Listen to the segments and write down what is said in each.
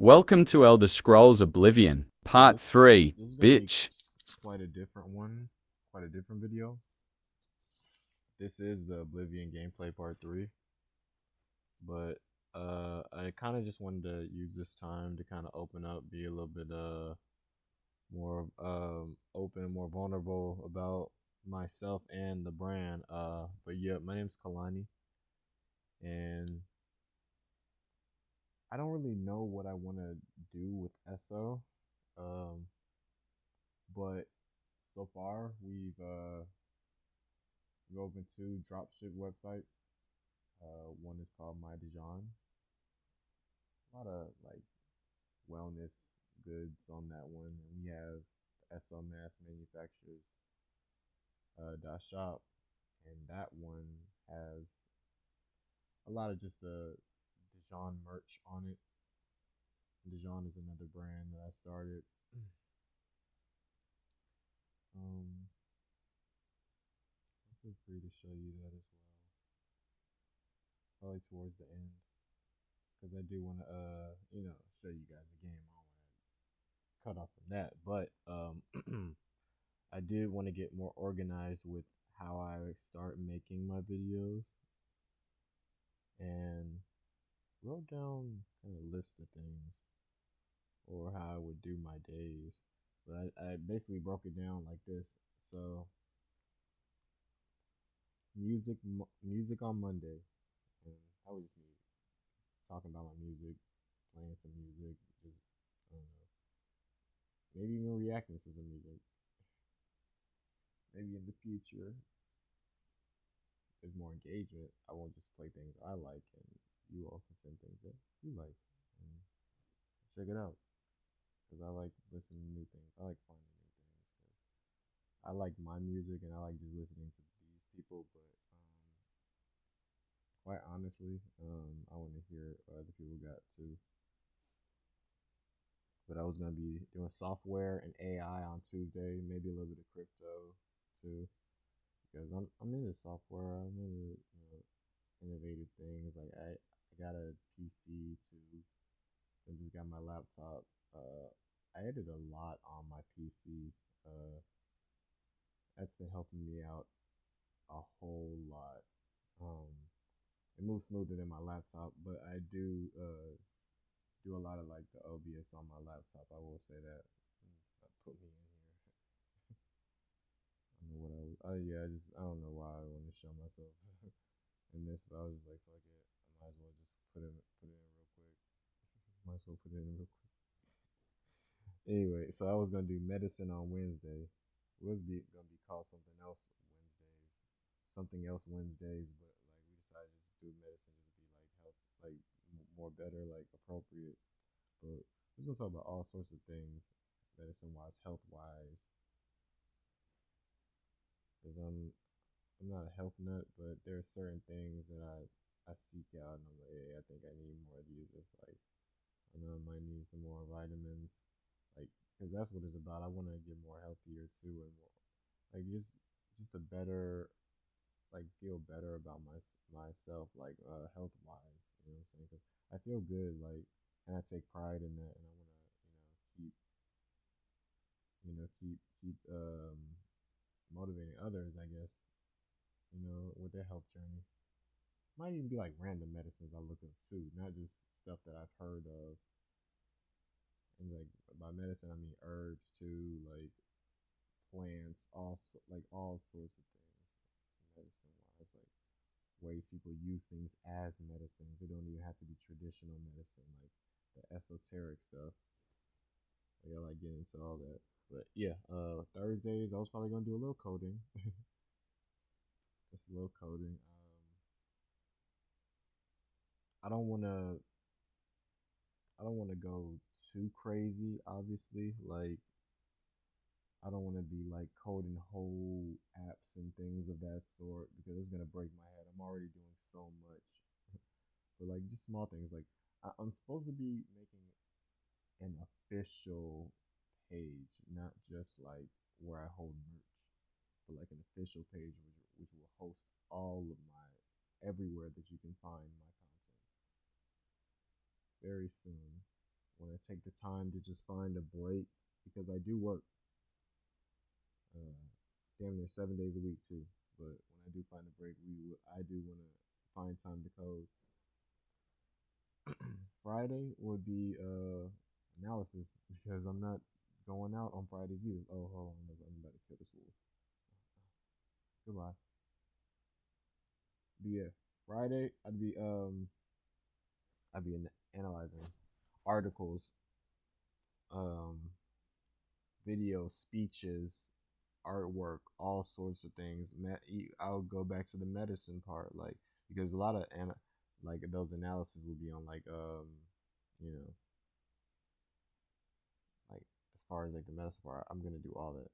Welcome to Elder Scrolls Oblivion, So Part 3, this is gonna be bitch. quite a different one, quite a different video. This is the Oblivion gameplay part 3, but I kind of just wanted to use this time to kind of open up, be a little bit more open, more vulnerable about myself and the brand. But yeah, my name's Kalani, and I don't really know what I want to do with ESO. Um, but so far we've opened two dropship websites. One is called My Dijon. A lot of like wellness goods on that one. And we have SL Mass Manufacturers .shop, and that one has a lot of just Dijon merch on it. Dijon is another brand that I started. Um, I feel free to show you that as well. Probably towards the end, because I do want to show you guys the game. I don't want to cut off from that, but I did want to get more organized with how I start making my videos and wrote down kind of a list of things or how I would do my days. But I basically broke it down like this. So music on Monday, and I was just me talking about my music, playing some music, just I don't know, maybe even reacting to some music. Maybe in the future, there's more engagement. I won't just play things I like, and you all can send things that you like. And check it out because I like listening to new things. I like finding new things because I like my music and I like just listening to these people. But quite honestly, I want to hear what other people got too. But I was gonna be doing software and AI on Tuesday, maybe a little bit of crypto too, because I'm into software. I'm into innovative things. Like I got a PC too. I just got my laptop. I edit a lot on my PC. Uh, that's been helping me out a whole lot. Um, it moves smoother than my laptop, but I do a lot of like the OBS on my laptop. I will say that. Put me in here. I don't know what I was. Oh yeah, I don't know why I want to show myself in this, but I was just like, fuck it. I might as well just put it in real quick. Might as well put it in real quick. Anyway, so I was gonna do medicine on Wednesday. It was gonna be called something else Wednesdays, something else Wednesdays, but like we decided just to do medicine just to be like health, like more better, like appropriate. But we're gonna talk about all sorts of things, medicine wise, health wise, because I'm not a health nut, but there are certain things that I seek out, and I'm like, hey, I think I need more of these. It's like I know I might need some more vitamins, like because that's what it's about. I want to get more healthier too, and more like just a better like feel better about myself, like health wise. You know what I'm saying? Cause I feel good, like, and I take pride in that, and I want to keep motivating others. I guess with their health journey. Might even be like random medicines I look up too, not just stuff that I've heard of. And like by medicine, I mean herbs too, like plants, like all sorts of things, medicine wise, like ways people use things as medicines. They don't even have to be traditional medicine, like the esoteric stuff. Like I like getting into all that. But yeah, Thursdays I was probably gonna do a little coding, just a little coding. I don't wanna I don't wanna go too crazy, obviously. Like I don't want to be like coding whole apps and things of that sort because it's gonna break my head. I'm already doing so much, but like just small things. Like I'm supposed to be making an official page, not just like where I hold merch, but like an official page which will host all of my everywhere that you can find my content very soon. when I take the time to just find a break because I do work uh, damn near 7 days a week too. But when I do find a break, I do want to find time to code. Friday would be analysis because I'm not going out on Fridays either. Oh, hold on, I'm about to kill this wolf. Goodbye. But yeah, Friday I'd be analyzing articles, um, video, speeches, artwork, all sorts of things. I'll go back to the medicine part, like because a lot of like those analyses will be on like you know like as far as like the medicine part, I'm gonna do all that.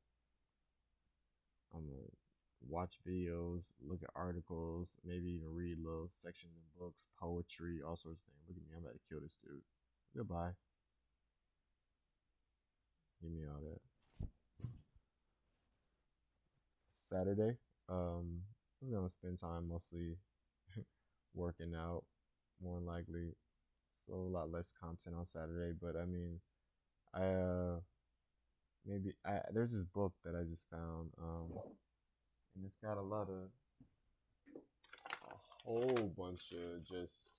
I'm gonna watch videos, look at articles, maybe even read little sections in books, poetry, all sorts of things. Look at me, I'm about to kill this dude. Goodbye. Give me all that. Saturday, I'm gonna spend time mostly working out, more than likely. So a lot less content on Saturday, but I mean, I maybe I there's this book that I just found, and it's got a whole bunch of just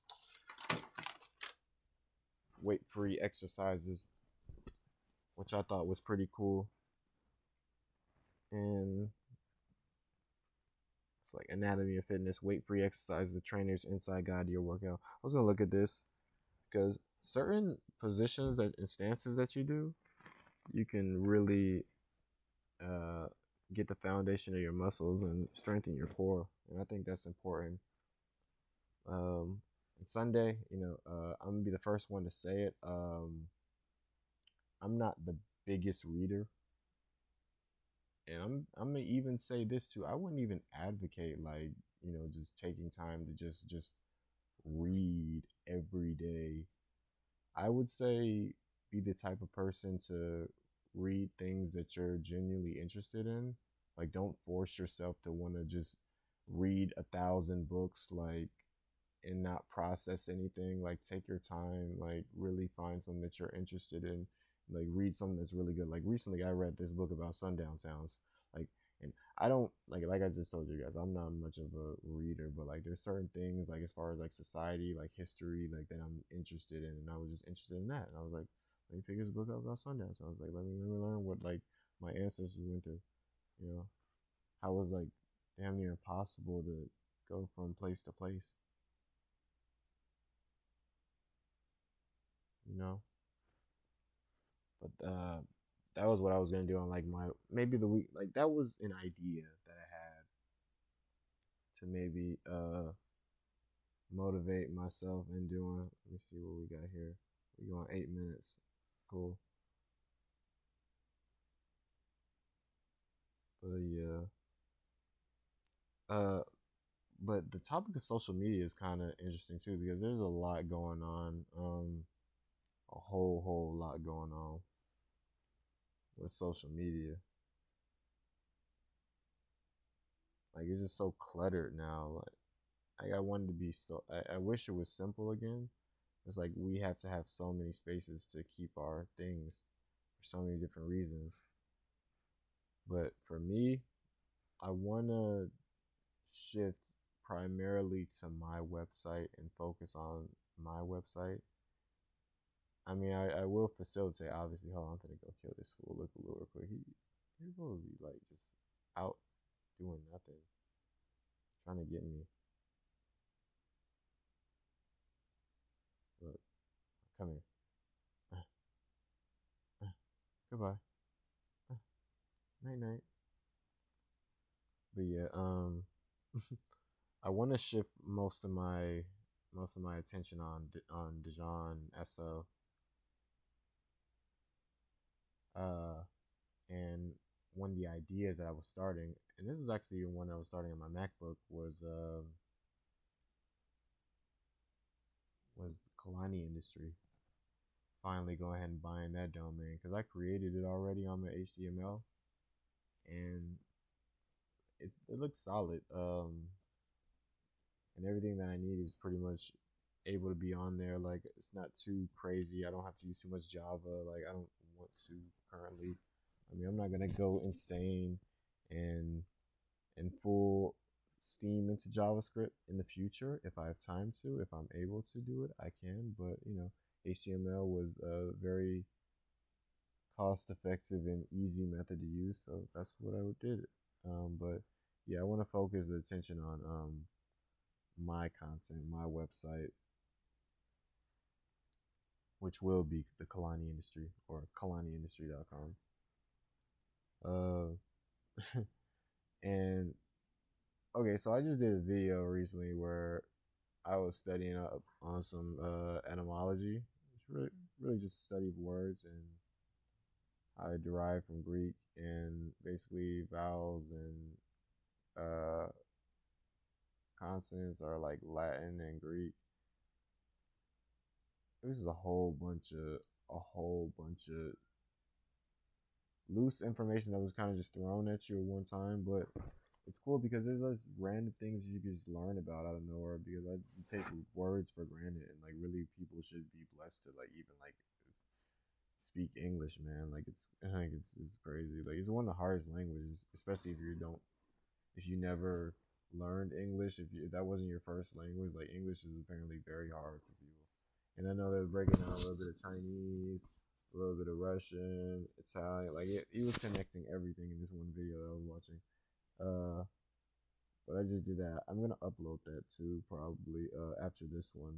weight-free exercises, which I thought was pretty cool. And it's like anatomy of fitness, weight-free exercises, the trainer's inside guide to your workout. I was gonna look at this because certain positions and stances that you do, you can really uh, get the foundation of your muscles and strengthen your core. And I think that's important. And Sunday, I'm gonna be the first one to say it. I'm not the biggest reader, and I'm gonna even say this too. I wouldn't even advocate like just taking time to just read every day. I would say be the type of person to read things that you're genuinely interested in. Like, don't force yourself to want to just read 1,000 books, like, and not process anything. Like, take your time, like, really find something that you're interested in. Like, read something that's really good. Like, recently I read this book about sundown towns. Like, and I don't like I just told you guys, I'm not much of a reader, but like there's certain things like as far as like society, like history, like that I'm interested in, and I was just interested in that, and I was like, let me pick this book up about sundown. So I was like, let me learn what like my ancestors went through, you know, how it was like damn near impossible to go from place to place, you know. But that was what I was gonna do on like my maybe the week, like that was an idea that I had to maybe motivate myself in doing. Let me see what we got here. We going 8 minutes. Cool. But yeah. Uh, but the topic of social media is kind of interesting too because there's a lot going on. A whole lot going on with social media. Like it's just so cluttered now. Like I wanted to be so. I wish it was simple again. It's like we have to have so many spaces to keep our things for so many different reasons. But for me, I want to shift primarily to my website and focus on my website. I mean, I will facilitate, obviously. Hold on, I'm gonna go kill this fool. Look a little real quick. He's supposed to be like just out doing nothing, trying to get me. Look, come here. Goodbye. Night night. But yeah, I want to shift most of my attention on Dijon SO. Uh, and one of the ideas that I was starting, and this is actually one I was starting on my MacBook, was Kalani Industry. Finally, go ahead and buying that domain because I created it already on my HTML, and it looks solid. And everything that I need is pretty much able to be on there. Like it's not too crazy. I don't have to use too much Java. Like I don't want to currently. I mean, I'm not gonna go insane and full steam into JavaScript in the future. If I have time to, if I'm able to do it, I can. But HTML was a very cost effective and easy method to use, so that's what I did. But yeah, I want to focus the attention on my content, my website, which will be the Kalani Industry or kalaniindustry.com. Uh, and okay, so I just did a video recently where I was studying up on some etymology. It's really just study of words and how they derive from Greek and basically vowels and consonants are like Latin and Greek. It was a whole bunch of loose information that was kind of just thrown at you at one time, but it's cool because there's those random things you can just learn about out of nowhere because I take words for granted and like really people should be blessed to like even like speak English, man. Like it's it's crazy. Like it's one of the hardest languages, especially if you never learned English, if that wasn't your first language. Like English is apparently very hard for people. And I know they're breaking down a little bit of Chinese, a little bit of Russian, Italian. Like he was connecting everything in this one video that I was watching. Uh, but I just did that. I'm gonna upload that too, probably after this one.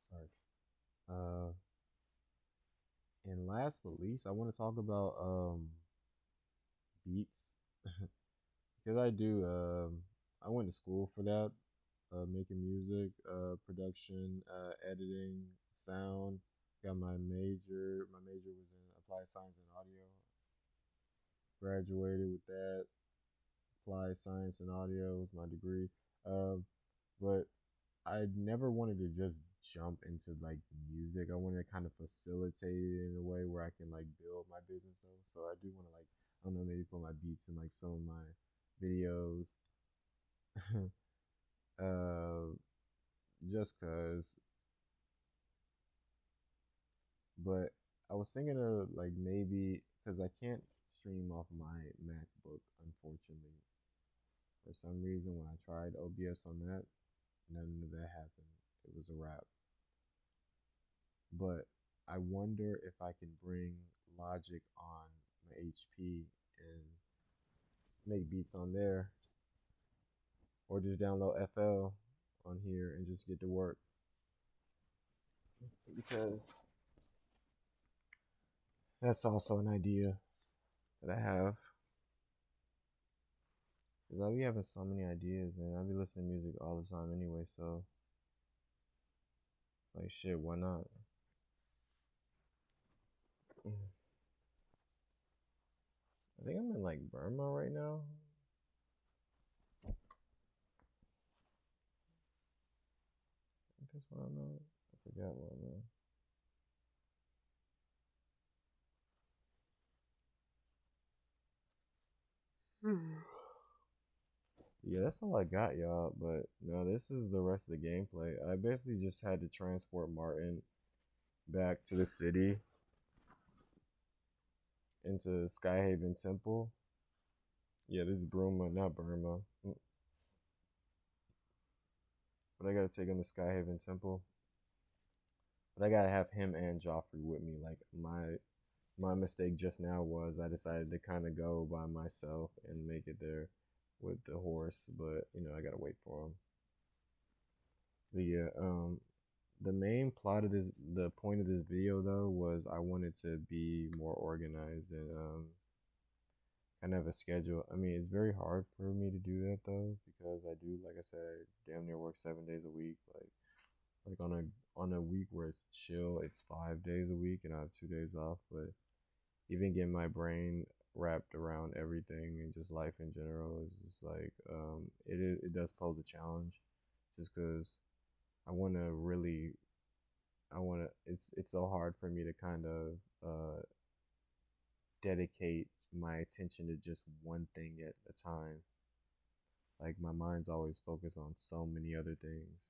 Sorry. Uh, and last but least, I want to talk about beats because I went to school for that, making music, production, editing, sound. Got my major. My major was in applied science and audio. Graduated with that. Applied science and audio was my degree. But I never wanted to just jump into like music. I wanted to kind of facilitate it in a way where I can like build my business though. So I do want to like I don't know maybe put my beats in like some of my videos. uh, just cause. But I was thinking of like maybe because I can't stream off my MacBook unfortunately. For some reason, when I tried OBS on that, none of that happened. It was a wrap. But I wonder if I can bring Logic on my HP and make beats on there, or just download FL on here and just get to work. Because that's also an idea that I have. Cause I be having so many ideas, man. I be listening to music all the time anyway, so like shit, why not? I think I'm in like Burma right now. I think that's where I'm at. I forgot where I'm at. Yeah, that's all I got, y'all. But no, this is the rest of the gameplay. I basically just had to transport Martin back to the city into Skyhaven Temple. Yeah, this is Bruma, not Burma. But I gotta take him to Skyhaven Temple. But I gotta have him and Joffrey with me. Like my mistake just now was I decided to kind of go by myself and make it there with the horse, but I gotta wait for him. The main plot of the point of this video though was I wanted to be more organized and kind of have a schedule. I mean, it's very hard for me to do that though because I do, like I said, damn near work 7 days a week. Like on a week where it's chill, it's 5 days a week and I have 2 days off. But even getting my brain wrapped around everything and just life in general is just like it does pose a challenge, just because I want to really I want to. It's so hard for me to kind of dedicate my attention to just one thing at a time. Like my mind's always focused on so many other things.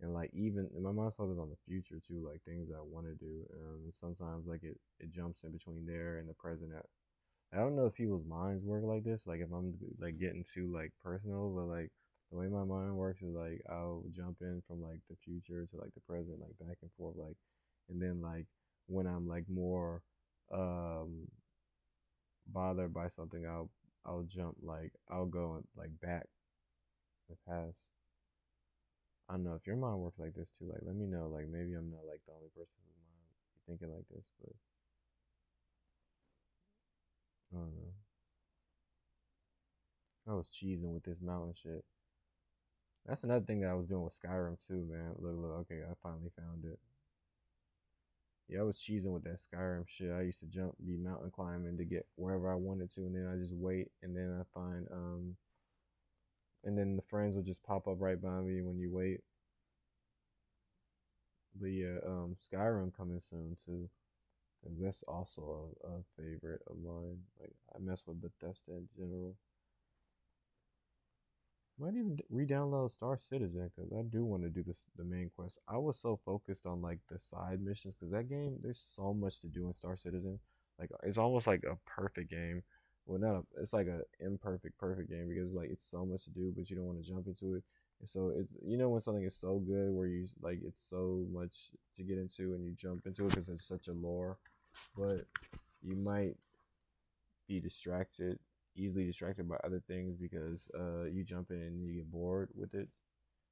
And like even my mind's focused on the future too, like things that I want to do. Sometimes like it jumps in between there and the present. I don't know if people's minds work like this. Like if I'm like getting too like personal, but like the way my mind works is like I'll jump in from like the future to like the present, like back and forth, like, and then like when I'm like more um bothered by something, I'll jump like I'll go like back the past. I don't know if your mind works like this too. Like let me know. Like maybe I'm not like the only person whose mind be thinking like this, but I don't know. I was cheesing with this mountain shit. That's another thing that I was doing with Skyrim too, man. Look, okay, I finally found it. Yeah, I was cheesing with that Skyrim shit. I used to be mountain climbing to get wherever I wanted to, and then I just wait, and then I find, and then the friends will just pop up right by me when you wait. But yeah, Skyrim coming soon too, and that's also a favorite of mine. Like I mess with Bethesda in general. Might even re-download Star Citizen because I do want to do the main quest. I was so focused on like the side missions because that game there's so much to do in Star Citizen. Like it's almost like a perfect game. Well, not a, it's like a imperfect perfect game because like it's so much to do, but you don't want to jump into it. And so it's when something is so good where you like it's so much to get into and you jump into it because it's such a lore, but you might be distracted, easily distracted by other things because you jump in and you get bored with it.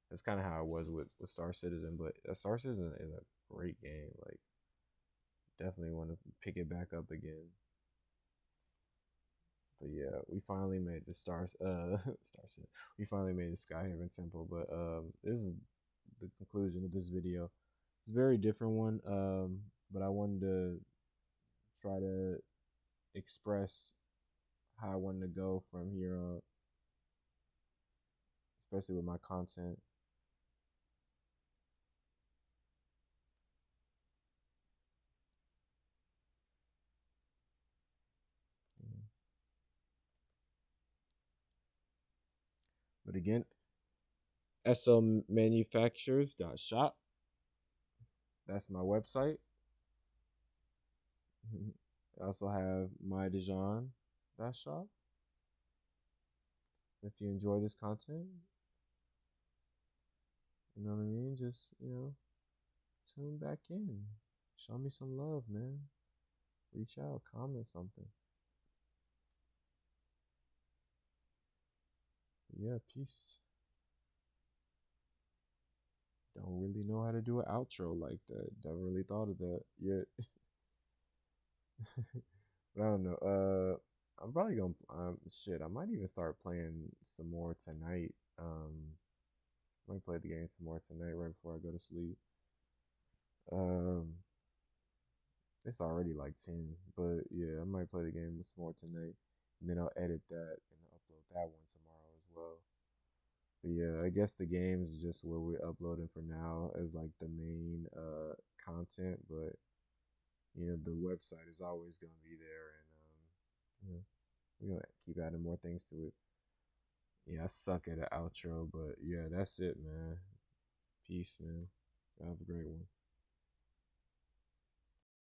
That's kind of how I was with Star Citizen, but Star Citizen is a great game. Like, definitely want to pick it back up again. But yeah, we finally made the stars. Star Citizen. We finally made the Skyhaven Temple. But this is the conclusion of this video. It's a very different one. But I wanted to try to express how I wanted to go from here on, especially with my content. But again, slmanufacturers.shop. That's my website. I also have mydejan.shop. If you enjoy this content, you know what I mean? Just, tune back in. Show me some love, man. Reach out, comment something. But yeah, peace. Don't really know how to do an outro like that. Never really thought of that yet. But I don't know. I'm probably gonna shit. I might even start playing some more tonight. I might play the game some more tonight right before I go to sleep. Um, it's already like 10, but yeah, I might play the game some more tonight, and then I'll edit that and upload that one tomorrow as well. But yeah, I guess the game is just what we're uploading for now as like the main content, but the website is always gonna be there, and we're gonna keep adding more things to it. Yeah, I suck at an outro, but yeah, that's it, man. Peace, man. Have a great one.